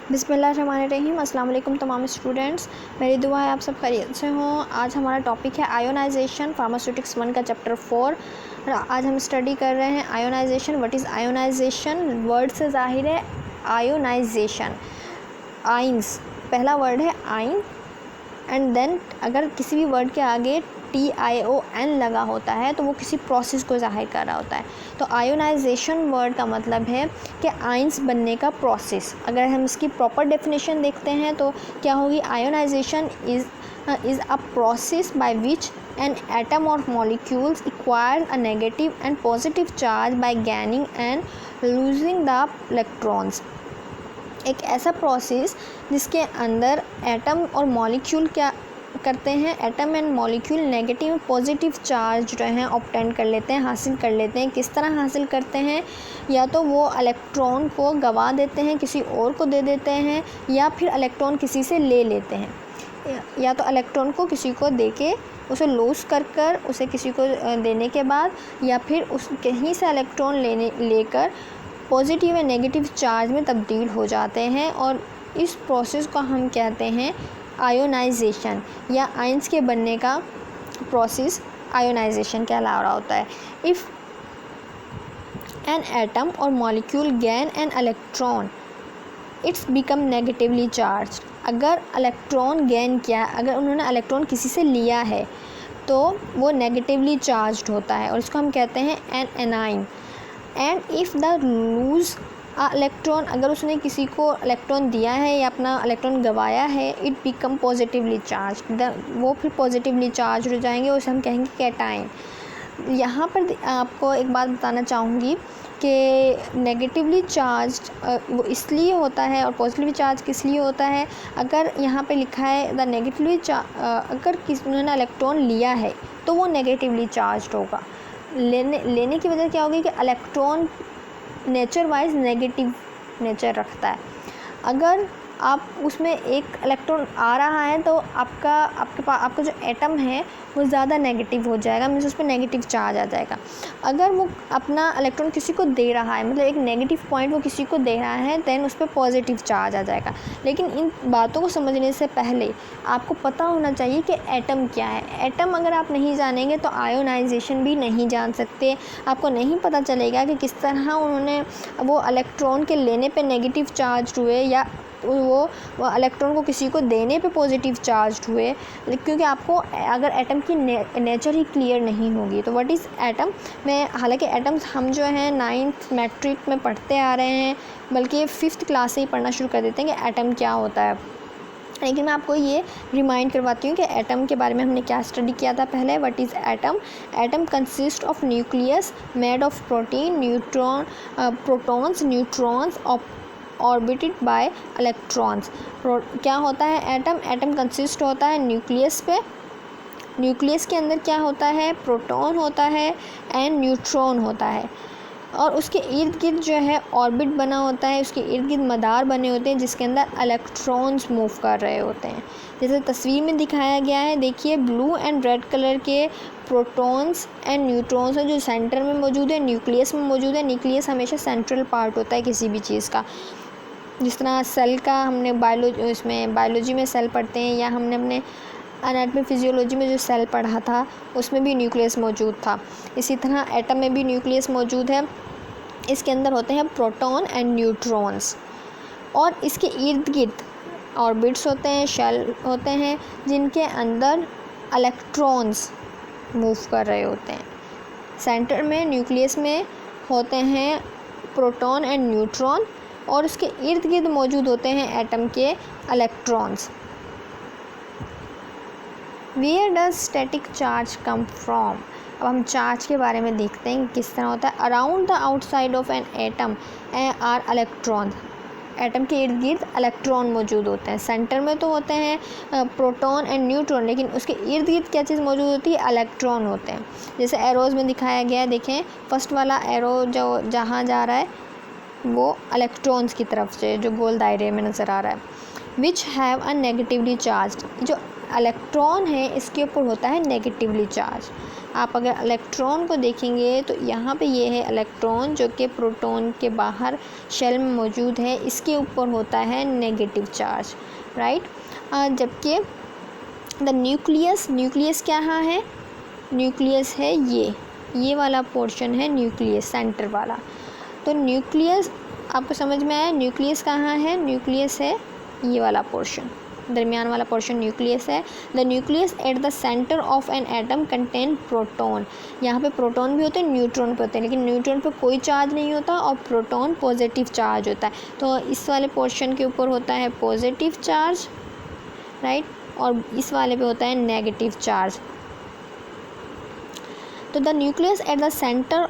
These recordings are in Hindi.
बिस्मिल्लाहिर्रहमानिर्रहीम। अस्सलाम वालेकुम तमाम स्टूडेंट्स, मेरी दुआ है आप सब खैरियत से हों। आज हमारा टॉपिक है आयोनाइजेशन, फार्मास्यूटिक्स 1 का चैप्टर 4। आज हम स्टडी कर रहे हैं ionisation. What is ionisation? Word से ज़ाहिर है आयोनाइजेशन। आइंस पहला वर्ड है आइन, एंड देन अगर किसी भी वर्ड के आगे TION लगा होता है तो वो किसी प्रोसेस को ज़ाहिर कर रहा होता है। तो आयोनाइजेशन वर्ड का मतलब है कि आइंस बनने का प्रोसेस। अगर हम इसकी प्रॉपर डेफिनेशन देखते हैं तो क्या होगी? Ionisation is a process by which an atom or molecules acquire a negative and positive charge by gaining and losing the electrons। एक ऐसा प्रोसेस जिसके अंदर एटम और मॉलिक्यूल क्या करते हैं, atom and molecule negative positive charge जो हैं ऑब्टेन कर लेते हैं, हासिल कर लेते हैं। किस तरह हासिल करते हैं? या तो वो इलेक्ट्रॉन को गंवा देते हैं, किसी और को दे देते हैं, या फिर इलेक्ट्रॉन किसी से ले लेते हैं। या तो इलेक्ट्रॉन को किसी को दे के उसे लूज़ कर उसे किसी को देने के बाद, या फिर उस कहीं से इलेक्ट्रॉन लेकर पॉजिटिव या नेगेटिव चार्ज में तब्दील हो जाते हैं, और इस प्रोसेस को हम कहते हैं आयोनाइजेशन, या आइंस के बनने का प्रोसेस आयोनाइजेशन कहला रहा होता है। इफ़ एन एटम और molecule gain an electron it's become negatively charge. अगर इलेक्ट्रॉन गेन किया, अगर उन्होंने इलेक्ट्रॉन किसी से लिया है तो वो नेगेटिवली चार्ज्ड होता है, और इसको हम कहते हैं an anion. And if the lose electron, अगर उसने किसी को इलेक्ट्रॉन दिया है या अपना इलेक्ट्रॉन गंवाया है, इट बिकम पॉजिटिवली चार्ज, वो फिर पॉजिटिवली चार्ज हो जाएंगे, उसे हम कहेंगे कैटाइन। यहाँ पर आपको एक बात बताना चाहूँगी कि नेगेटिवली चार्ज वो इसलिए होता है और पॉजिटिवली चार्ज किस लिए होता है। अगर यहाँ पे लिखा है द नेगेटिवली अगर किसी ने इलेक्ट्रॉन लिया है तो वो नेगेटिवली चार्ज होगा। लेने की वजह क्या होगी कि electron nature wise negative nature रखता है। अगर आप उसमें एक इलेक्ट्रॉन आ रहा है तो आपका जो एटम है वो ज़्यादा नेगेटिव हो जाएगा, मीन्स उस पर नेगेटिव चार्ज आ जाएगा। अगर वो अपना इलेक्ट्रॉन किसी को दे रहा है, मतलब एक नेगेटिव पॉइंट वो किसी को दे रहा है, देन उस पर पॉजिटिव चार्ज आ जाएगा। लेकिन इन बातों को समझने से पहले आपको पता होना चाहिए कि एटम क्या है। एटम अगर आप नहीं जानेंगे तो आयोनाइजेशन भी नहीं जान सकते। आपको नहीं पता चलेगा कि किस तरह उन्होंने वो इलेक्ट्रॉन के लेने पे नेगेटिव चार्ज हुए, या वो इलेक्ट्रॉन को किसी को देने पे पॉजिटिव चार्ज हुए, क्योंकि आपको अगर एटम की नेचर ही क्लियर नहीं होगी। तो व्हाट इज़ एटम में, हालांकि एटम्स हम जो हैं 9th मैट्रिक में पढ़ते आ रहे हैं, बल्कि 5th क्लास से ही पढ़ना शुरू कर देते हैं कि एटम क्या होता है। लेकिन मैं आपको ये रिमाइंड करवाती हूँ कि एटम के बारे में हमने क्या स्टडी किया था पहले। What is atom? Atom consist of nucleus made of protein, protons, neutrons orbited bye electrons. क्या होता है एटम? एटम कंसिस्ट होता है न्यूक्लियस पे। न्यूक्लियस के अंदर क्या होता है? प्रोटॉन होता है एंड न्यूट्रॉन होता है, और उसके इर्द गिर्द जो है ऑर्बिट बना होता है, उसके इर्द गिर्द मदार बने होते हैं जिसके अंदर इलेक्ट्रॉन्स मूव कर रहे होते हैं। जैसे तस्वीर में दिखाया गया है, देखिए ब्लू एंड रेड कलर के प्रोटॉन्स एंड न्यूट्रॉन्स हैं जो सेंटर में मौजूद है, न्यूक्लियस में मौजूद है। न्यूक्लियस हमेशा सेंट्रल पार्ट होता है किसी भी चीज़ का। जिस तरह सेल का हमने बायोलॉजी में सेल पढ़ते हैं, या हमने अपने एनाटॉमी फिजियोलॉजी में जो सेल पढ़ा था उसमें भी न्यूक्लियस मौजूद था। इसी तरह एटम में भी न्यूक्लियस मौजूद है। इसके अंदर होते हैं प्रोटॉन एंड न्यूट्रॉन्स, और इसके इर्द गिर्द ऑर्बिट्स होते हैं, शेल होते हैं जिनके अंदर इलेक्ट्रॉन्स मूव कर रहे होते हैं। सेंटर में न्यूक्लियस में होते हैं प्रोटॉन एंड न्यूट्रॉन, और उसके इर्द गिर्द मौजूद होते हैं एटम के electrons. Where does static charge come from? अब हम चार्ज के बारे में देखते हैं किस तरह होता है। Around the outside of an atom are electron. Atom के इर्द गिर्द इलेक्ट्रॉन मौजूद होते हैं। सेंटर में तो होते हैं प्रोटॉन एंड न्यूट्रॉन, लेकिन उसके इर्द गिर्द क्या चीज़ मौजूद होती है? इलेक्ट्रॉन होते हैं। जैसे एरोज़ में दिखाया गया है, देखें फर्स्ट वाला एरो जो जहाँ जा रहा है वो इलेक्ट्रॉन्स की तरफ से, जो गोल दायरे में नज़र आ रहा है। Which have a negatively charge. जो इलेक्ट्रॉन है इसके ऊपर होता है नेगेटिवली चार्ज। आप अगर इलेक्ट्रॉन को देखेंगे तो यहाँ पे ये है इलेक्ट्रॉन जो कि प्रोटॉन के बाहर शेल में मौजूद है, इसके ऊपर होता है नेगेटिव चार्ज, राइट। जबकि द न्यूक्लियस क्या है, न्यूक्लियस है ये वाला पोर्शन है न्यूक्लियस, सेंटर वाला। तो न्यूक्लियस आपको समझ में आया, न्यूक्लियस कहाँ है, न्यूक्लियस है ये वाला पोर्शन, दरमियान वाला पोर्शन न्यूक्लियस है। The nucleus at the centre of an atom contain proton. यहाँ पे प्रोटॉन भी होते हैं, न्यूट्रॉन भी होते हैं, लेकिन न्यूट्रॉन पे कोई चार्ज नहीं होता और प्रोटॉन पॉजिटिव चार्ज होता है। तो इस वाले पोर्शन के ऊपर होता है पॉजिटिव चार्ज, राइट, और इस वाले पे होता है नेगेटिव चार्ज। तो the nucleus at the centre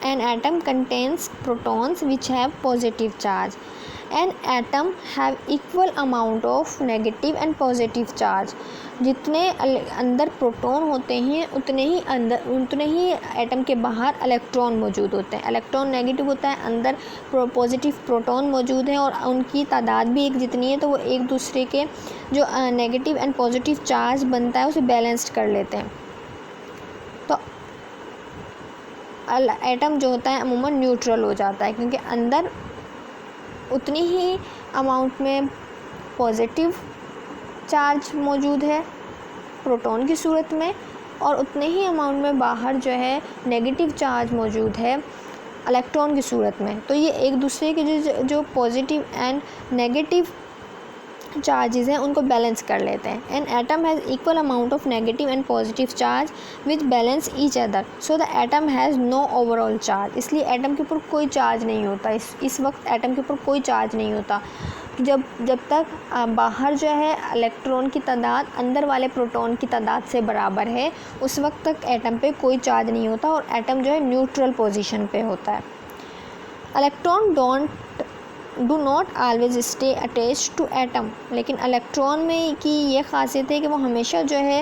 an atom contains protons which have positive charge. An atom have equal amount of negative and positive charge. जितने अंदर प्रोटॉन होते हैं उतने ही एटम के बाहर इलेक्ट्रॉन मौजूद होते हैं। इलेक्ट्रॉन नेगेटिव होता है, अंदर पॉजिटिव प्रोटॉन मौजूद है और उनकी तादाद भी एक जितनी है, तो वो एक दूसरे के जो नेगेटिव एंड पॉजिटिव चार्ज बनता है उसे बैलेंस्ड कर लेते हैं। तो एटम जो होता है अमूमन न्यूट्रल हो जाता है, क्योंकि अंदर उतनी ही अमाउंट में पॉजिटिव चार्ज मौजूद है प्रोटॉन की सूरत में, और उतने ही अमाउंट में बाहर जो है नेगेटिव चार्ज मौजूद है इलेक्ट्रॉन की सूरत में। तो ये एक दूसरे के जो पॉजिटिव एंड नेगेटिव चार्जेस हैं उनको बैलेंस कर लेते हैं। An atom has equal amount of negative and positive charge which balance each other, so the atom has no overall charge. इसलिए एटम के ऊपर कोई चार्ज नहीं होता, इस वक्त एटम के ऊपर कोई चार्ज नहीं होता। जब तक बाहर जो है इलेक्ट्रॉन की तादाद अंदर वाले प्रोटॉन की तादाद से बराबर है, उस वक्त तक एटम पे कोई चार्ज नहीं होता और एटम जो है न्यूट्रल पोजीशन पे होता है। Electron do not always stay attach to atom, लेकिन इलेक्ट्रॉन में की ये खासियत है कि वो हमेशा जो है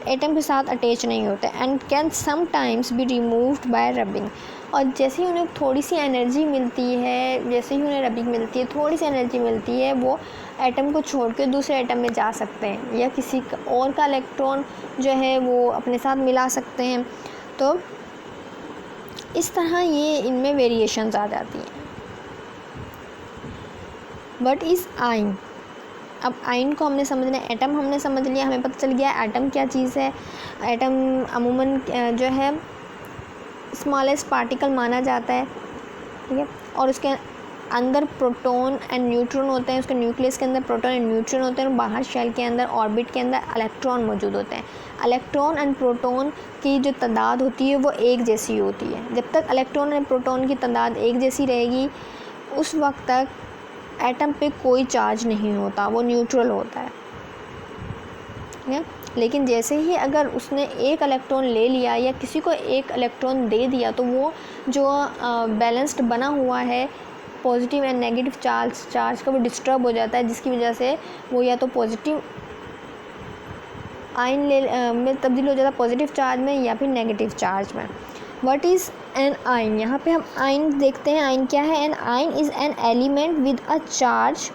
एटम के साथ अटैच नहीं होते, and can sometimes be removed by rubbing. और जैसे ही उन्हें थोड़ी सी एनर्जी मिलती है, जैसे ही उन्हें रबिंग मिलती है, थोड़ी सी एनर्जी मिलती है, वो एटम को छोड़ के दूसरे एटम में जा सकते हैं या किसी और का इलेक्ट्रॉन जो है वो अपने साथ मिला सकते हैं। तो इस तरह ये इनमें वेरिएशंस आ जाती हैं। बट इज़ आइन, अब आइन को हमने समझना है, एटम हमने समझ लिया, हमें पता चल गया एटम क्या चीज़ है। एटम अमूमन जो है स्मॉलेस्ट पार्टिकल माना जाता है, ठीक है, और उसके अंदर प्रोटॉन एंड न्यूट्रॉन होते हैं, उसके न्यूक्लियस के अंदर प्रोटॉन एंड न्यूट्रॉन होते हैं और बाहर शेल के अंदर ऑर्बिट के अंदर इलेक्ट्रॉन मौजूद होते हैं। इलेक्ट्रॉन एंड प्रोटॉन की जो तादाद होती है वो एक जैसी होती है। जब तक इलेक्ट्रॉन एंड प्रोटॉन की तादाद एक जैसी रहेगी उस वक्त तक एटम पे कोई चार्ज नहीं होता, वो न्यूट्रल होता है, ठीक है। लेकिन जैसे ही अगर उसने एक इलेक्ट्रॉन ले लिया या किसी को एक इलेक्ट्रॉन दे दिया, तो वो जो बैलेंस्ड बना हुआ है पॉजिटिव एंड नेगेटिव चार्ज का, वो डिस्टर्ब हो जाता है, जिसकी वजह से वो या तो पॉजिटिव आयन में तब्दील हो जाता है पॉजिटिव चार्ज में, या फिर नेगेटिव चार्ज में। What is an ion? यहाँ पे हम आयन देखते हैं। आयन क्या है? An ion is an element with a charge,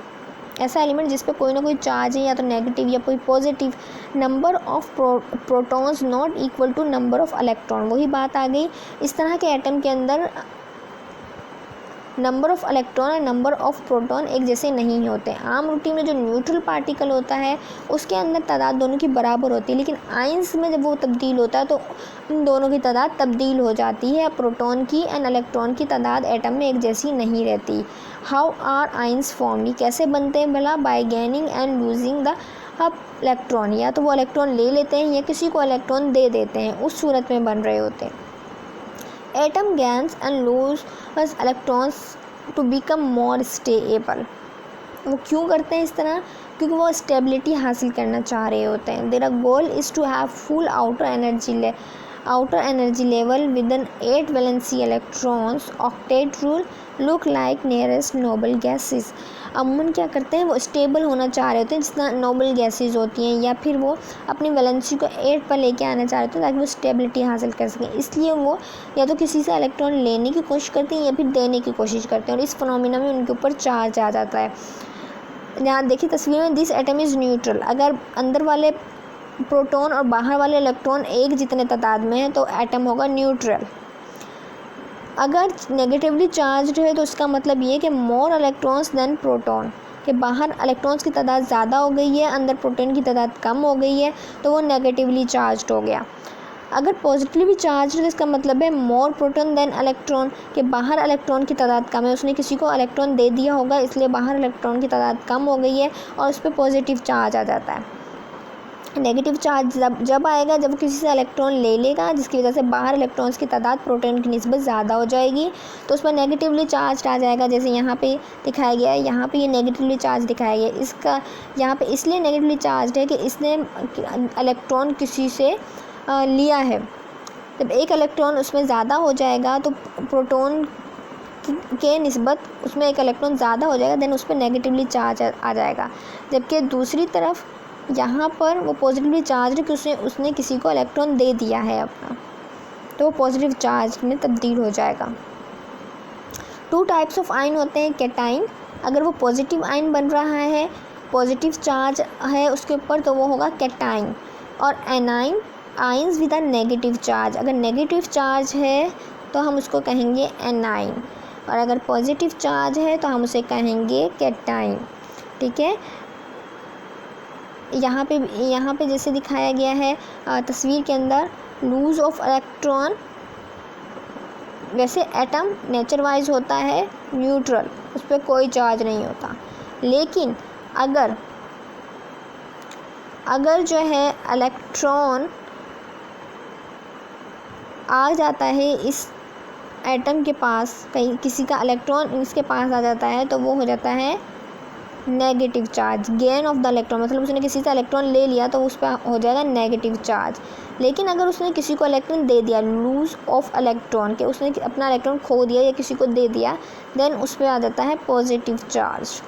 ऐसा एलिमेंट जिस पे कोई ना कोई चार्ज है, या तो नेगेटिव या कोई positive. Number of protons not equal to number of electron, वही बात आ गई। इस तरह के एटम के अंदर नंबर ऑफ़ इलेक्ट्रॉन और नंबर ऑफ़ प्रोटॉन एक जैसे नहीं होते। आम रूटीन में जो न्यूट्रल पार्टिकल होता है उसके अंदर तादाद दोनों की बराबर होती है, लेकिन आयंस में जब वो तब्दील होता है तो इन दोनों की तादाद तब्दील हो जाती है। प्रोटॉन की एंड इलेक्ट्रॉन की तादाद एटम में एक जैसी नहीं रहती। How are ions form? ये कैसे बनते हैं भला? By gaining and losing the electron, या तो वो इलेक्ट्रॉन ले लेते हैं या किसी को इलेक्ट्रॉन दे देते हैं, उस सूरत में बन रहे होते हैं। Atom gains and loses electrons to become more stable। वो क्यों करते हैं इस तरह? क्योंकि वो स्टेबिलिटी हासिल करना चाह रहे होते हैं। Their goal is to have full outer energy outer energy level within 8 valency electrons, octet rule, look like nearest noble gases। अमूमन क्या करते हैं, वो स्टेबल होना चाह रहे होते हैं जितना नोबल गैसेज होती हैं, या फिर वो अपनी वैलेंसी को 8 पर लेके आना चाह रहे होते हैं ताकि वो स्टेबिलिटी हासिल कर सकें। इसलिए वो या तो किसी से इलेक्ट्रॉन लेने की कोशिश करते हैं या फिर देने की कोशिश करते हैं, और इस फिनोमेना में उनके ऊपर चार्ज आ जाता है। यहाँ देखिए तस्वीर में, दिस एटम इज़ न्यूट्रल। अगर अंदर वाले प्रोटॉन और बाहर वाले इलेक्ट्रॉन एक जितने तादाद में हैं तो एटम होगा न्यूट्रल। अगर नेगेटिवली चार्ज्ड है तो इसका मतलब ये कि मोर इलेक्ट्रॉन्स देन प्रोटॉन, कि बाहर इलेक्ट्रॉन्स की तादाद ज़्यादा हो गई है, अंदर प्रोटॉन की तादाद कम हो गई है, तो वो नेगेटिवली चार्ज्ड हो गया। अगर पॉजिटिवली चार्ज है तो इसका मतलब है मोर प्रोटॉन देन इलेक्ट्रॉन, कि बाहर इलेक्ट्रॉन की तादाद कम है, उसने किसी को इलेक्ट्रॉन दे दिया होगा इसलिए बाहर इलेक्ट्रॉन की तादाद कम हो गई है और उस पर पॉजिटिव चार्ज आ जाता है। नेगेटिव चार्ज जब आएगा जब किसी से इलेक्ट्रॉन ले लेगा, जिसकी वजह से बाहर इलेक्ट्रॉन्स की तादाद प्रोटॉन की निस्बत ज़्यादा हो जाएगी, तो उस पर नेगेटिवली चार्ज आ जाएगा। जैसे यहाँ पे दिखाया गया है, यहाँ पे ये नेगेटिवली चार्ज दिखाया गया है। इसका यहाँ पे इसलिए नेगेटिवली चार्ज है कि इसने इलेक्ट्रॉन किसी से लिया है। जब एक इलेक्ट्रॉन उसमें ज़्यादा हो जाएगा तो प्रोटॉन के निस्बत उसमें एक इलेक्ट्रॉन ज़्यादा हो जाएगा, देन उस पर नेगेटिवली चार्ज आ जाएगा। जबकि दूसरी तरफ यहाँ पर वो पॉजिटिवली चार्ज है कि उसने किसी को इलेक्ट्रॉन दे दिया है अपना, तो वो पॉजिटिव चार्ज में तब्दील हो जाएगा। 2 टाइप्स ऑफ आयन होते हैं। कैटाइन, अगर वो पॉजिटिव आयन बन रहा है, पॉजिटिव चार्ज है उसके ऊपर, तो वो होगा कैटाइन। और A9, ions with a negative charge, अगर नेगेटिव चार्ज है तो हम उसको कहेंगे एनाइन, और अगर पॉजिटिव चार्ज है तो हम उसे कहेंगे कैटाइन। ठीक है, यहाँ पे जैसे दिखाया गया है तस्वीर के अंदर, लूज ऑफ इलेक्ट्रॉन, वैसे एटम नेचर वाइज होता है न्यूट्रल, उस पर कोई चार्ज नहीं होता। लेकिन अगर जो है इलेक्ट्रॉन आ जाता है इस एटम के पास, कहीं किसी का इलेक्ट्रॉन इसके पास आ जाता है, तो वो हो जाता है negative charge. Gain of the electron, मतलब उसने किसी से इलेक्ट्रॉन ले लिया तो उस पर हो जाएगा नेगेटिव चार्ज। लेकिन अगर उसने किसी को इलेक्ट्रॉन दे दिया, लूज ऑफ इलेक्ट्रॉन, के उसने अपना इलेक्ट्रॉन खो दिया या किसी को दे दिया, देन उस पर आ जाता है पॉजिटिव चार्ज।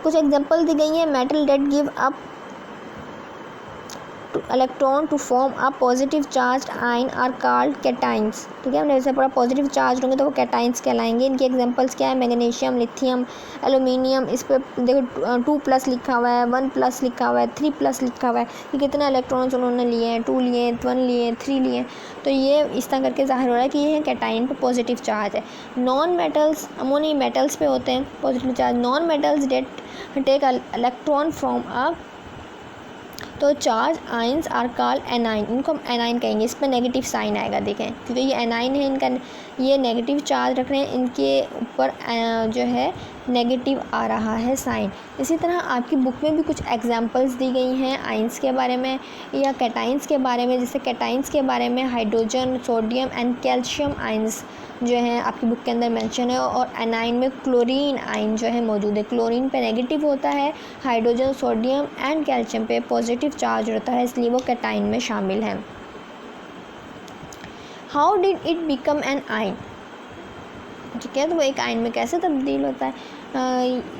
कुछ एग्जांपल दी गई हैं। Metal that give up electron to form a positive charge ion are called cations. ठीक है, हमने जैसे पूरा पॉजिटिव चार्ज होंगे तो वो कैटाइन्स कहलाएंगे। इनके एग्जांपल्स क्या है, मैग्नीशियम, लिथियम, एल्यूमिनियम। इस पर देखो 2+ लिखा हुआ है, 1+ लिखा हुआ है, 3+ लिखा हुआ है कि कितने इलेक्ट्रॉन्स उन्होंने लिए हैं, 2 लिए, 1 लिए, 3 लिए। तो ये इस तरह करके ज़ाहिर हो रहा है कि ये कैटाइन पर पॉजिटिव चार्ज है। नॉन मेटल्स, अमोनी मेटल्स पे होते हैं positive charge. Non metals that take electron from a, तो charge ions are called anion, इनको हम एनाइन कहेंगे। इस पर नेगेटिव साइन आएगा, देखें क्योंकि ये एनाइन है, इनका ये नेगेटिव चार्ज रख रहे हैं, इनके ऊपर जो है नेगेटिव आ रहा है साइन। इसी तरह आपकी बुक में भी कुछ एग्जांपल्स दी गई हैं आयन्स के बारे में या कैटाइन्स के बारे में। जैसे कैटाइन्स के बारे में hydrogen, sodium and calcium ions जो हैं आपकी बुक के अंदर मेंशन है, और एनाइन में क्लोरीन आयन जो है मौजूद है। क्लोरीन पे नेगेटिव होता है, हाइड्रोजन, सोडियम एंड कैल्शियम पे पॉजिटिव चार्ज होता है, इसलिए वो कैटाइन में शामिल हैं। How did it become an ion, ठीक है, तो वो एक आयन में कैसे तब्दील होता है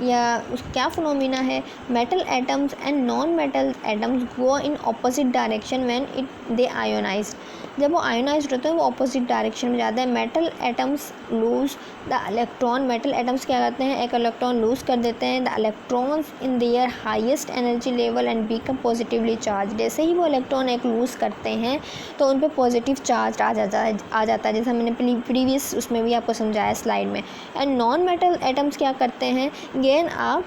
या क्या फिनोमिना है। Metal atoms and non metal atoms go in opposite direction when they ionised, जब वो आयोनाइज्ड होते हैं वो ऑपोजिट डायरेक्शन में जाते हैं। Metal atoms lose the electron, metal atoms क्या करते हैं, एक इलेक्ट्रॉन लूज कर देते हैं। The electrons in their highest energy level and become positively charge, जैसे ही वो इलेक्ट्रॉन एक लूज़ करते हैं तो उन पर पॉजिटिव चार्ज आ जाता है, जैसा मैंने प्रीवियस उसमें भी आपको समझाया स्लाइड में। एंड नॉन मेटल एटम्स क्या करते हैं, गेन अ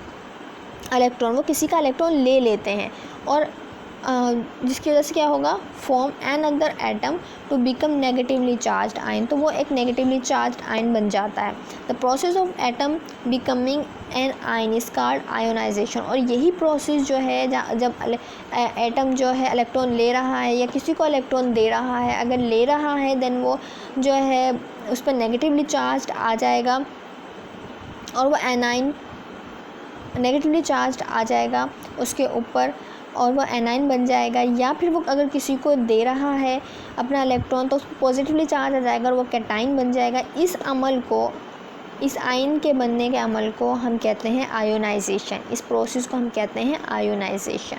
इलेक्ट्रॉन, वो किसी का इलेक्ट्रॉन ले लेते हैं और जिसकी वजह से क्या होगा, form another atom to become negatively charge ion, तो वो एक नेगेटिवली चार्ज आयन बन जाता है। The process of atom becoming an ion is called ionisation, और यही प्रोसेस जो है जब एटम जो है इलेक्ट्रॉन ले रहा है या किसी को इलेक्ट्रॉन दे रहा है, अगर ले रहा है देन वो जो है उस पर नेगेटिवली चार्ज आ जाएगा और वो एनाइन नेगेटिवली चार्ज आ जाएगा उसके ऊपर, और वो एनाइन बन जाएगा, या फिर वो अगर किसी को दे रहा है अपना इलेक्ट्रॉन तो उसको पॉजिटिवली चार्ज आ जाएगा और वो कैटाइन बन जाएगा। इस अमल को, इस आयन के बनने के अमल को हम कहते हैं आयोनाइजेशन। इस प्रोसेस को हम कहते हैं आयोनाइजेशन।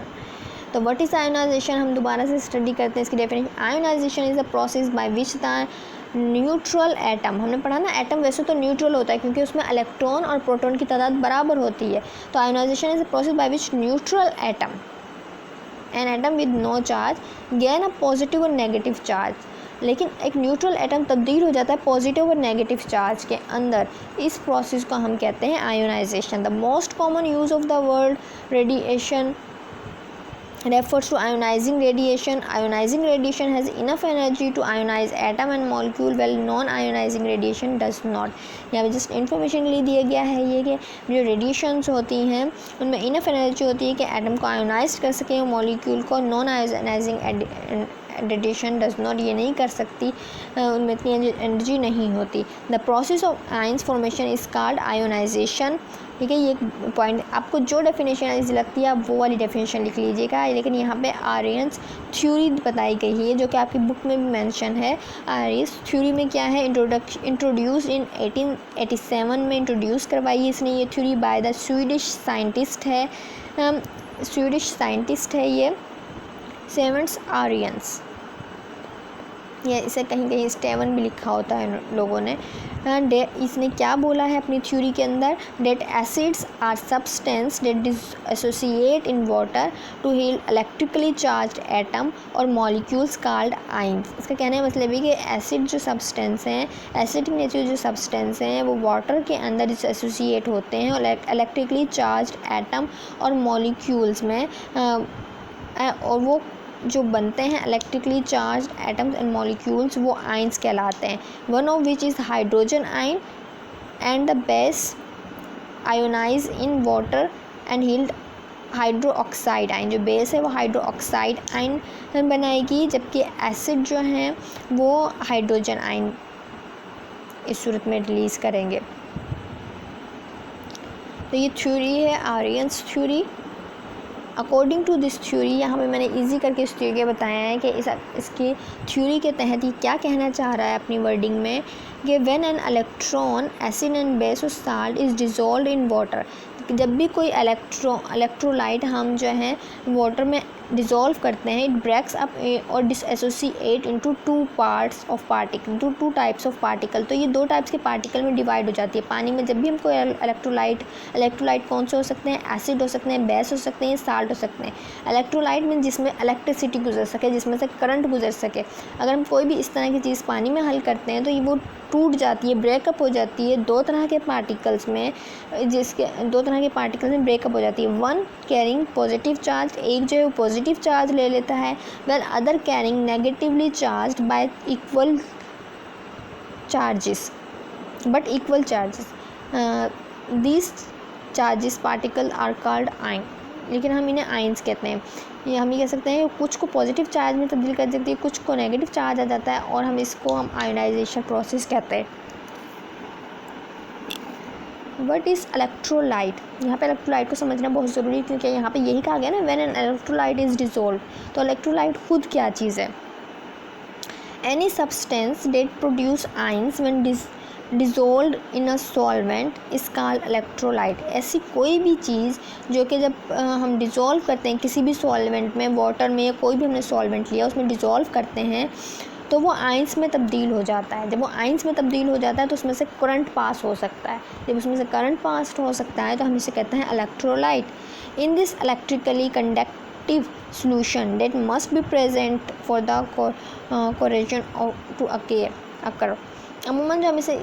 तो व्हाट इज़ आयोनाइजेशन, हम दोबारा से स्टडी करते हैं इसकी definition. Ionisation is a process by which the neutral atom, हमने पढ़ा ना एटम वैसे तो न्यूट्रल होता है क्योंकि उसमें इलेक्ट्रॉन और प्रोटॉन की तादाद बराबर होती है। तो ionisation is a process by which neutral atom, an atom with no charge gain a positive और नेगेटिव चार्ज। लेकिन एक न्यूट्रल एटम तब्दील हो जाता है पॉजिटिव और नेगेटिव चार्ज के अंदर। इस प्रोसेस को हम कहते हैं ionisation. The most common use of the word radiation refers to ionizing radiation. Ionizing radiation has enough energy to ionize atom and molecule, while non-ionizing radiation does not. यहाँ पे जस्ट इन्फॉर्मेशन के लिए दिया गया है ये कि जो रेडिएशंस होती हैं उनमें इनफ एनर्जी होती है कि एटम को आयोनाइज कर सकें और मॉलिक्यूल को। Non ionizing radiation does not, ये नहीं कर सकती, उनमें इतनी एनर्जी नहीं होती। The process of ions formation is called ionization. ठीक है, ये पॉइंट आपको जो डेफिनेशन इजी लगती है आप वो वाली डेफिनेशन लिख लीजिएगा। लेकिन यहाँ पे आर्यंस थ्योरी बताई गई है जो कि आपकी बुक में भी मेंशन है। आर्यंस थ्योरी में क्या है, इंट्रोड्यूस इन 1887 में इंट्रोड्यूस करवाई है इसने ये theory by the Swedish scientist है, स्वीडिश साइंटिस्ट है ये सेवेंस आर्यंस। या इसे कहीं कहीं स्टेवन भी लिखा होता है लोगों ने। इसने क्या बोला है अपनी थ्योरी के अंदर, that acids are substance that associate in water to yield electrically charge atom और मॉलिक्यूल्स कॉल्ड आइंस। इसका कहने का मतलब है कि एसिड जो सब्सटेंस हैं, एसिडिक नेचर जो सब्सटेंस हैं वो वाटर के अंदर एसोसिएट होते हैं और इलेक्ट्रिकली चार्ज एटम और मॉलिक्यूल्स में और वो जो बनते हैं electrically charge atoms and molecules वो आइंस कहलाते हैं। One of which is hydrogen ion and the base ionize in water and yield hydro oxide ion. जो बेस है वो हाइड्रो ऑक्साइड आइन बनाएगी, जबकि एसिड जो हैं वो हाइड्रोजन आइन इस सूरत में रिलीज़ करेंगे। तो ये थ्योरी है Arrhenius theory. According to this theory, यहाँ पे मैंने इजी करके इस थ्योरी बताया है कि इसकी थ्योरी के तहत ये क्या कहना चाह रहा है अपनी वर्डिंग में कि when an electron acid and base और salt is dissolve in water, जब भी कोई इलेक्ट्रोलाइट हम जो है वाटर में डिज़ोल्व करते हैं, इट ब्रेक्स अप और dissociate into two parts of particle, two types of particle. तो ये दो टाइप्स के पार्टिकल में डिवाइड हो जाती है। पानी में जब भी हमको इलेक्ट्रोलाइट कौन से हो सकते हैं, एसिड हो सकते हैं, बेस हो सकते हैं, साल्ट हो सकते हैं। इलेक्ट्रोलाइट में जिसमें इलेक्ट्रिसिटी गुजर सके, जिसमें से करंट गुजर सके। अगर हम कोई भी इस तरह की चीज़ पानी में हल करते हैं तो ये वो टूट जाती है, ब्रेकअप हो जाती है दो तरह के पार्टिकल्स में, जिसके दो तरह के पार्टिकल्स में ब्रेकअप हो जाती है। वन कैरिंग पॉजिटिव चार्ज, एक जो है वो पॉजिटिव चार्ज ले लेता है, well other carrying negatively charge by equal charges but equal charges. These charges particle are called ion, लेकिन हम इन्हें आइंस कहते हैं। ये हम ये कह सकते हैं कुछ को पॉजिटिव चार्ज में तब्दील कर देती है, कुछ को नेगेटिव चार्ज आ जाता है और हम इसको आयोनाइजेशन प्रोसेस कहते हैं। व्हाट इज़ इलेक्ट्रोलाइट, यहाँ पे इलेक्ट्रोलाइट को समझना बहुत ज़रूरी है क्योंकि यहाँ पे यही कहा गया ना when an electrolyte is dissolve. तो इलेक्ट्रोलाइट खुद क्या चीज़ है, any substance date produce ions when dissolve in a solvent is called electrolyte. ऐसी कोई भी चीज़ जो कि जब हम डिज़ोल्व करते हैं किसी भी सॉल्वेंट में, वाटर में या कोई भी हमने सॉल्वेंट लिया उसमें डिज़ोल्व करते हैं तो वो आइंस में तब्दील हो जाता है। जब वो आइंस में तब्दील हो जाता है तो उसमें से करंट पास हो सकता है। जब उसमें से करंट पास हो सकता है तो हम इसे कहते हैं electrolyte. In this electrically conductive solution that must be present for the corrosion to occur। अमूमन जो हम इसे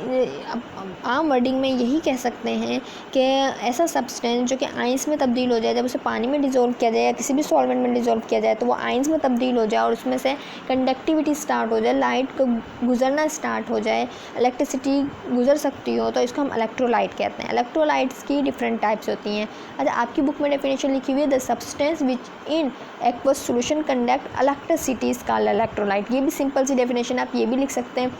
आम वर्डिंग में यही कह सकते हैं कि ऐसा सब्सटेंस जो कि आइंस में तब्दील हो जाए, जब उसे पानी में डिज़ोल्व किया जाए या किसी भी सॉल्वेंट में डिज़ोल्व किया जाए तो वो आइंस में तब्दील हो जाए और उसमें से कंडक्टिविटी स्टार्ट हो जाए, लाइट को गुजरना स्टार्ट हो जाए, इलेक्ट्रिसिटी गुजर सकती हो, तो इसको हम इलेक्ट्रोलाइट कहते हैं। इलेक्ट्रोलाइट्स की डिफरेंट टाइप्स होती हैं। अच्छा, आपकी बुक में डेफिनेशन लिखी हुई है the substance which in aqueous solution conduct electricity is called electrolyte. ये भी सिंपल सी डेफिनेशन, आप ये भी लिख सकते हैं।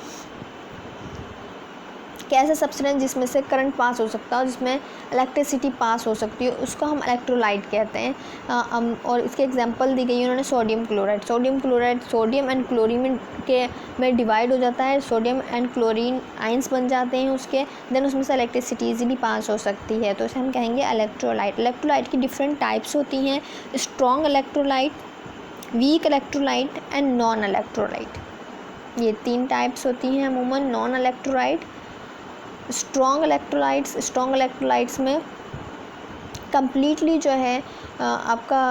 कि ऐसा सब्सटेंस जिसमें से करंट पास हो सकता है, जिसमें इलेक्ट्रिसिटी पास हो सकती है, उसको हम इलेक्ट्रोलाइट कहते हैं। और इसके एग्जांपल दी गई है उन्होंने sodium chloride. Sodium chloride sodium and chlorine में डिवाइड हो जाता है, सोडियम एंड क्लोरीन आइंस बन जाते हैं उसके, देन उसमें से इलेक्ट्रिसिटी इजीली पास हो सकती है, तो इसे हम कहेंगे इलेक्ट्रोलाइट। इलेक्ट्रोलाइट की डिफरेंट टाइप्स होती हैं, strong electrolyte, weak electrolyte and non electrolyte. ये 3 टाइप्स होती हैं अमूमन। नॉन इलेक्ट्रोलाइट, स्ट्रॉन्ग इलेक्ट्रोलाइट्स में कम्प्लीटली जो है आपका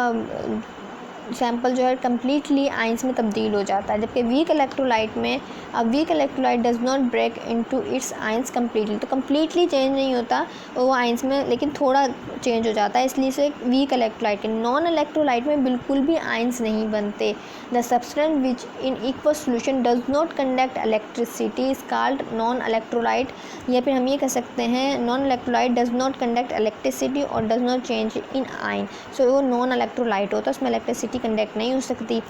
सैंपल जो है कम्प्लीटली आइंस में तब्दील हो जाता है, जबकि वीक इलेक्ट्रोलाइट में weak electrolyte does not break into its ions completely, तो कम्प्लीटली चेंज नहीं होता वो आइंस में, लेकिन थोड़ा चेंज हो जाता है, इसलिए से वीक इलेक्ट्रोलाइट है। नॉन इलेक्ट्रोलाइट में बिल्कुल भी आइंस नहीं बनते। The substance which in equals solution does not conduct electricity is called non electrolyte, या फिर हम ये कह सकते हैं non electrolyte does not conduct electricity और डज नॉट चेंज इन आइन, सो वो नॉन इलेक्ट्रोलाइट होता है, उसमें इलेक्ट्रिसिटी कंडक्ट नहीं हो सकती।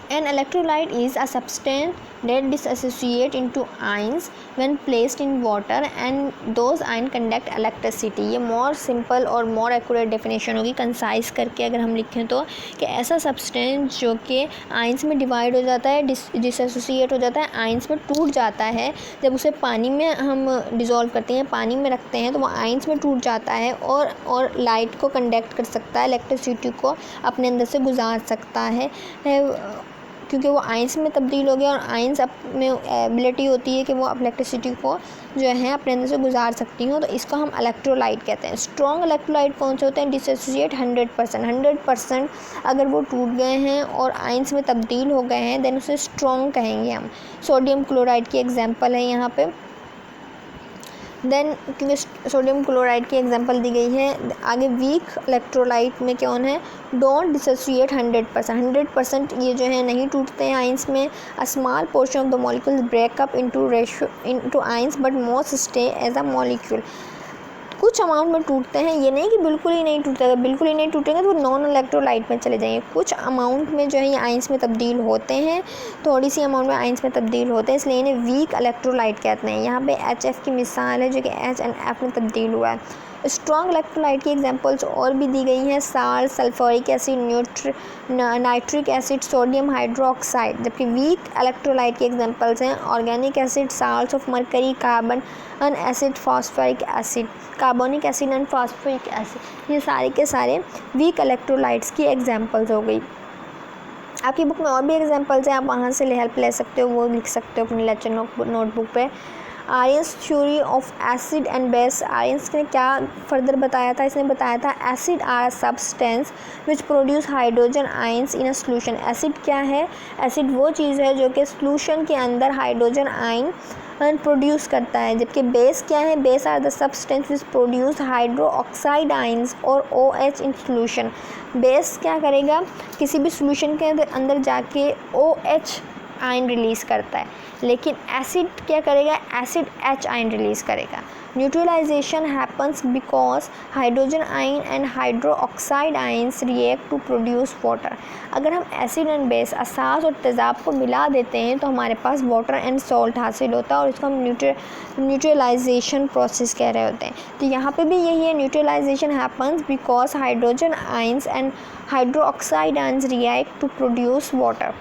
An electrolyte is a substance that dissociate into ions when placed in water and those ions conduct electricity। ये more simple और more accurate definition होगी कंसाइज करके अगर हम लिखें तो, कि ऐसा सब्सटेंस जो कि आइंस में डिवाइड हो जाता है, डिसोसिएट हो जाता है, आइंस में टूट जाता है, जब उसे पानी में हम डिज़ोल्व करते हैं, पानी में रखते हैं, तो वो आइंस में टूट जाता है और लाइट को कंडक्ट कर सकता है, इलेक्ट्रिसिटी को अपने अंदर से गुजार सकता है, क्योंकि वो आइंस में तब्दील हो गया, और आइंस में एबिलिटी होती है कि वो इलेक्ट्रिसिटी को जो है अपने अंदर से गुजार सकती हूँ, तो इसको हम इलेक्ट्रोलाइट कहते हैं। स्ट्रॉन्ग इलेक्ट्रोलाइट कौन से होते हैं? डिसोसिएट 100% अगर वो टूट गए हैं और आइंस में तब्दील हो गए हैं, देन उसे स्ट्रॉन्ग कहेंगे हम। सोडियम क्लोराइड की एग्जांपल है यहाँ पे, देन क्योंकि सोडियम क्लोराइड की एग्जांपल दी गई है। आगे वीक इलेक्ट्रोलाइट में कौन है? डोंट डिसोसिएट 100%, ये जो है नहीं टूटते हैं आइंस में। A small portion of the molecules break up into ions but most stay as a molecule. कुछ अमाउंट में टूटते हैं, ये नहीं कि बिल्कुल ही नहीं टूटेगा, बिल्कुल ही नहीं टूटेंगे तो वो नॉन इलेक्ट्रोलाइट में चले जाएंगे। कुछ अमाउंट में जो है ये आइंस में तब्दील होते हैं, थोड़ी सी अमाउंट में आइंस में तब्दील होते हैं, इसलिए इन्हें वीक इलेक्ट्रोलाइट कहते हैं। यहाँ पे HF की मिसाल है जो कि H एंड F में तब्दील हुआ है। स्ट्रॉन्ग इलेक्ट्रोलाइट की एग्जांपल्स और भी दी गई हैं, salt, sulphuric acid, nitric acid, sodium hydroxide. जबकि वीक इलेक्ट्रोलाइट की एग्जांपल्स हैं organic acid, salts of mercury, carbon acid, phosphoric acid, carbonic acid and phosphoric acid. ये सारे के सारे वीक इलेक्ट्रोलाइट्स की एग्जांपल्स हो गई। आपकी बुक में और भी एग्जांपल्स हैं, आप वहाँ से हेल्प ले सकते हो, वो लिख सकते हो अपनी लेक्चर नोटबुक पे। Arrhenius theory of acid and base. Arrhenius ने क्या फर्दर बताया था? इसने बताया था acid are substance which produce hydrogen ions in a solution. Acid क्या है? एसिड वो चीज़ है जो कि सोल्यूशन के अंदर हाइड्रोजन आयन प्रोड्यूस करता है। जबकि बेस क्या है? Base are the substance which produce hydro oxide ions और OH इन सोल्यूशन। बेस क्या करेगा? किसी भी सोल्यूशन के अंदर जाके OH आयन रिलीज़ करता है, लेकिन एसिड क्या करेगा? एसिड H आयन रिलीज़ करेगा। Neutralization happens because hydrogen ion and hydro oxide ions react to produce water. अगर हम एसिड एंड बेस, असास और तेज़ाब को मिला देते हैं तो हमारे पास वाटर एंड सॉल्ट हासिल होता है, और इसको हम न्यूट्रलाइजेशन प्रोसेस कह रहे होते हैं। तो यहाँ पे भी यही है, neutralization happens because hydrogen ions and hydro oxide ions react to produce water.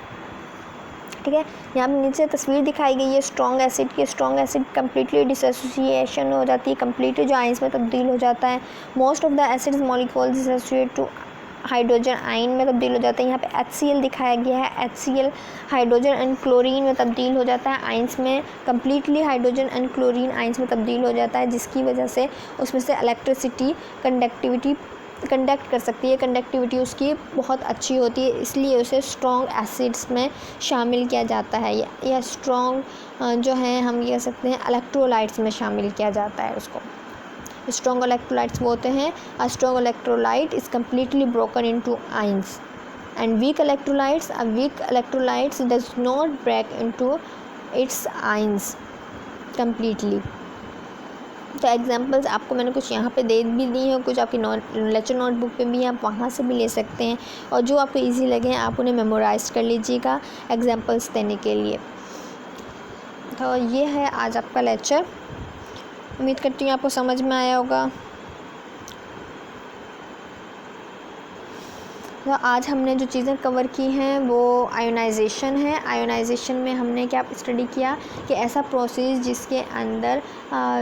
ठीक है, यहाँ पे नीचे तस्वीर दिखाई गई है स्ट्रॉन्ग एसिड की। स्ट्रॉन्ग एसिड कम्प्लीटली डिसोसिएशन हो जाती है, कम्प्लीटली जो आइंस में तब्दील हो जाता है। Most of the acids molecule dissociate to hydrogen ion में तब्दील हो जाता है। यहाँ पे HCl दिखाया गया है, HCl हाइड्रोजन एंड क्लोरीन में तब्दील हो जाता है आइंस में, completely hydrogen and chlorine ions में तब्दील हो जाता है, जिसकी वजह से उसमें से इलेक्ट्रिसिटी कंडक्ट कर सकती है, कंडक्टिविटी उसकी बहुत अच्छी होती है, इसलिए उसे स्ट्रॉन्ग एसिड्स में शामिल किया जाता है, या स्ट्रॉन्ग जो है हम ये कह सकते हैं इलेक्ट्रोलाइट्स में शामिल किया जाता है उसको। स्ट्रॉन्ग इलेक्ट्रोलाइट्स वो होते हैं, a strong electrolyte is completely broken into ions, and weak electrolytes does not break into its ions completely. तो एग्जांपल्स आपको मैंने कुछ यहाँ पे दे भी दी हैं, कुछ आपकी लेक्चर नोटबुक पे भी आप वहाँ से भी ले सकते हैं, और जो आपको इजी लगे आप उन्हें मेमोराइज कर लीजिएगा एग्जांपल्स देने के लिए। तो ये है आज आपका लेक्चर। उम्मीद करती हूँ आपको समझ में आया होगा। तो आज हमने जो चीज़ें कवर की हैं वो आयोनाइजेशन है। आयोनाइजेशन में हमने क्या स्टडी किया कि ऐसा प्रोसेस जिसके अंदर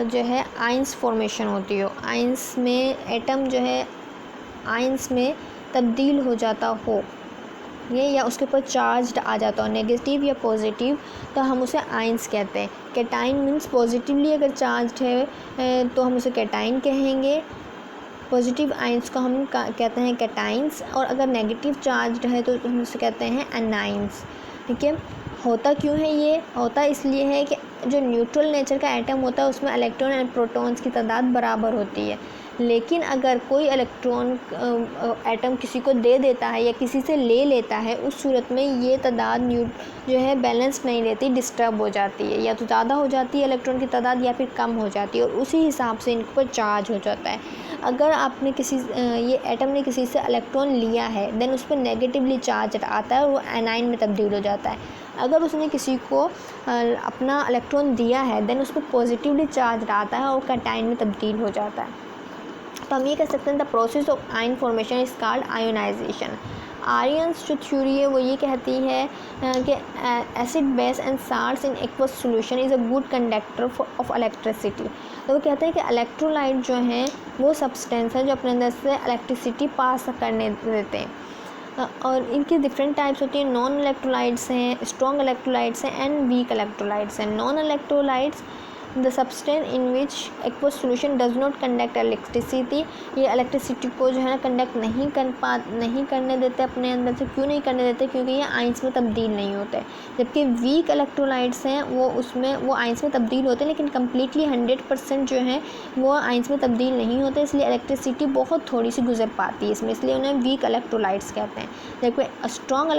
जो है आयंस फॉर्मेशन होती हो, आयंस में एटम जो है आयंस में तब्दील हो जाता हो ये, या उसके ऊपर चार्ज आ जाता हो नेगेटिव या पॉजिटिव, तो हम उसे आयंस कहते हैं। कैटाइन मीन्स पॉजिटिवली अगर चार्ज है तो हम उसे कैटाइन कहेंगे। पॉजिटिव आयंस को हम कहते हैं कैटाइंस, और अगर नेगेटिव चार्ज है तो हम उसे कहते हैं एनाइंस। ठीक है, होता क्यों है ये? होता इसलिए है कि जो न्यूट्रल नेचर का एटम होता है उसमें इलेक्ट्रॉन एंड प्रोटॉन्स की तादाद बराबर होती है, लेकिन अगर कोई इलेक्ट्रॉन एटम किसी को दे देता है या किसी से ले लेता है, उस सूरत में ये तादाद जो है बैलेंस नहीं रहती, डिस्टर्ब हो जाती है, या तो ज़्यादा हो जाती है इलेक्ट्रॉन की तादाद या फिर कम हो जाती है, और उसी हिसाब से इनके ऊपर चार्ज हो जाता है। अगर आपने ये एटम ने किसी से इलेक्ट्रॉन लिया है देन उस पर नेगेटिवली चार्ज आता है और वो एनाइन में तब्दील हो जाता है। अगर उसने किसी को अपना इलेक्ट्रॉन दिया है देन उस पर पॉजिटिवली चार्ज आता है और कैटाइन में तब्दील हो जाता है। तो हम ये कह सकते हैं the process of ion formation is called ionisation. Aryans जो थ्योरी है वो ये कहती है कि acid base and salts in aqueous solution is a good conductor of electricity. तो वो कहते हैं कि इलेक्ट्रोलाइट जो हैं वो सब्सटेंस है जो अपने अंदर से इलेक्ट्रिसिटी पास करने देते हैं, और इनकी डिफरेंट टाइप्स होती हैं। नॉन इलेक्ट्रोलाइट्स हैं, स्ट्रॉन्ग इलेक्ट्रोलाइट्स हैं एंड वीक इलेक्ट्रोलाइट्स हैं। Non electrolytes the substance in which aqueous solution does not conduct electricity, ये इलेक्ट्रिसिटी को जो है ना कंडक्ट नहीं करने देते अपने अंदर से। क्यों नहीं करने देते? क्योंकि ये आयंस में तब्दील नहीं होते। जबकि वीक इलेक्ट्रोलाइट्स हैं वो आयंस में तब्दील होते हैं, लेकिन कम्प्लीटली 100% जो है वो आयंस में तब्दील नहीं होते, इसलिए इलेक्ट्रिसिटी बहुत थोड़ी सी गुजर पाती है इसमें, इसलिए उन्हें वीक इलेक्ट्रोलाइट्स कहते हैं। जबकि स्ट्रॉन्ग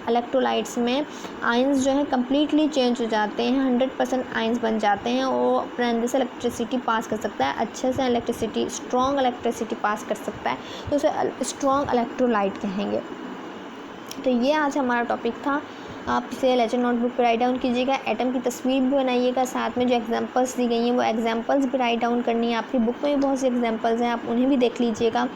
इलेक्ट्रोलाइट्स में आयंस जो है कम्प्लीटली चेंज हो जाते हैं, 100% आयंस बन जाते हैं, और अपने अंदर से इलेक्ट्रिसिटी पास कर सकता है, अच्छे से इलेक्ट्रिसिटी, स्ट्रॉन्ग इलेक्ट्रिसिटी पास कर सकता है, तो उसे स्ट्रॉन्ग इलेक्ट्रोलाइट कहेंगे। तो ये आज हमारा टॉपिक था। आप इसे लेक्चर नोटबुक पर राइट डाउन कीजिएगा, एटम की तस्वीर भी बनाइएगा, साथ में जो एग्जांपल्स दी गई हैं वो एग्जांपल्स भी राइट डाउन करनी है। आपकी बुक में भी बहुत से एग्जांपल्स हैं, आप उन्हें भी देख लीजिएगा।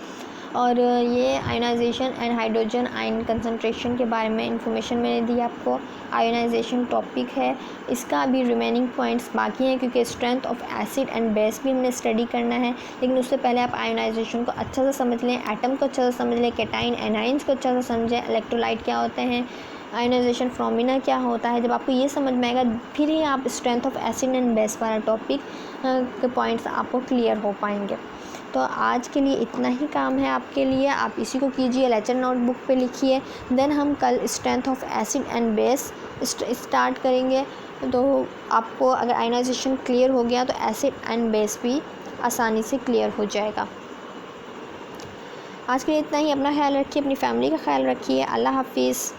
और ये ionization and hydrogen ion concentration के बारे में इंफॉर्मेशन मैंने दी आपको। आयोनाइजेशन टॉपिक है, इसका अभी रिमेनिंग पॉइंट्स बाकी हैं, क्योंकि strength of acid and base भी हमने स्टडी करना है। लेकिन उससे पहले आप आयोनाइजेशन को अच्छा से समझ लें, एटम को अच्छा से समझ लें, कैटाइन एनाइंस को अच्छा से समझें, इलेक्ट्रोलाइट क्या होते हैं, आयोनाइजेशन फिनोमेना क्या होता है। जब आपको ये समझ में आएगा फिर ही आप strength of acid and base वाला टॉपिक के पॉइंट्स आपको क्लियर हो पाएंगे। तो आज के लिए इतना ही काम है आपके लिए, आप इसी को कीजिए, लेक्चर नोटबुक पे लिखिए। देन हम कल strength of acid and base start करेंगे। तो आपको अगर आयोनाइजेशन क्लियर हो गया तो एसिड एंड बेस भी आसानी से क्लियर हो जाएगा। आज के लिए इतना ही। अपना ख्याल रखिए, अपनी फैमिली का ख्याल रखिए। अल्लाह हाफिज़।